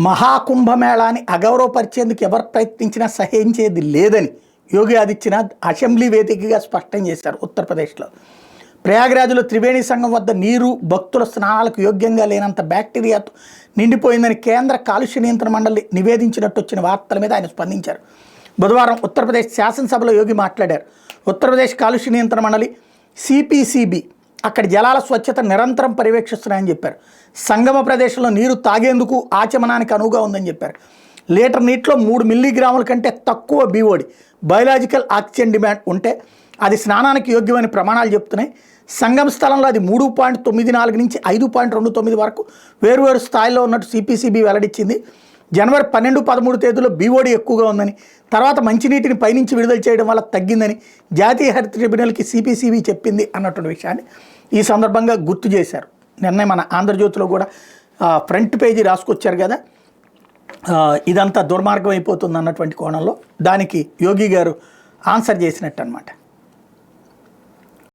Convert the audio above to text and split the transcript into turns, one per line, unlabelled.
మహాకుంభమేళాని అగౌరవపరిచేందుకు ఎవరు ప్రయత్నించినా సహించేది లేదని యోగి ఆదిత్యనాథ్ అసెంబ్లీ వేదికగా స్పష్టం చేశారు. ఉత్తరప్రదేశ్లో ప్రయాగ్రాజ్లో త్రివేణి సంఘం వద్ద నీరు భక్తుల స్నానాలకు యోగ్యంగా లేనంత బ్యాక్టీరియాతో నిండిపోయిందని కేంద్ర కాలుష్య నియంత్రణ మండలి నివేదించినట్టు వచ్చిన వార్తల మీద ఆయన స్పందించారు. బుధవారం ఉత్తరప్రదేశ్ శాసనసభలో యోగి మాట్లాడారు. ఉత్తరప్రదేశ్ కాలుష్య నియంత్రణ మండలి సిపిసిబి అక్కడి జలాల స్వచ్ఛత నిరంతరం పర్యవేక్షిస్తున్నాయని చెప్పారు. సంగమ ప్రదేశంలో నీరు తాగేందుకు ఆచమనానికి అనువుగా ఉందని చెప్పారు. లీటర్ నీటిలో 3 మిల్లీగ్రాముల కంటే తక్కువ బీఓడి బయలాజికల్ ఆక్సిజన్ డిమాండ్ ఉంటే అది స్నానానికి యోగ్యమని ప్రమాణాలు చెప్తున్నాయి. సంగమ స్థలంలో అది 3.94 నుంచి 5.29 వరకు వేరువేరు స్థాయిలో ఉన్నట్టు సిపిసిబి వెల్లడించింది. జనవరి 12, 13 తేదీలో బీఓడి ఎక్కువగా ఉందని, తర్వాత మంచినీటిని పైనుంచి విడుదల చేయడం వల్ల తగ్గిందని జాతీయ హరిత ట్రిబ్యునల్కి సిపిసిబి చెప్పింది అన్నటువంటి విషయాన్ని ఈ సందర్భంగా గుర్తు చేశారు. నిన్న మన ఆంధ్రజ్యోతిలో కూడా ఫ్రంట్ పేజీ రాసుకొచ్చారు కదా, ఇదంతా దుర్మార్గం అయిపోతుంది అన్నటువంటి కోణంలో దానికి యోగి గారు ఆన్సర్ చేసినట్టు అనమాట.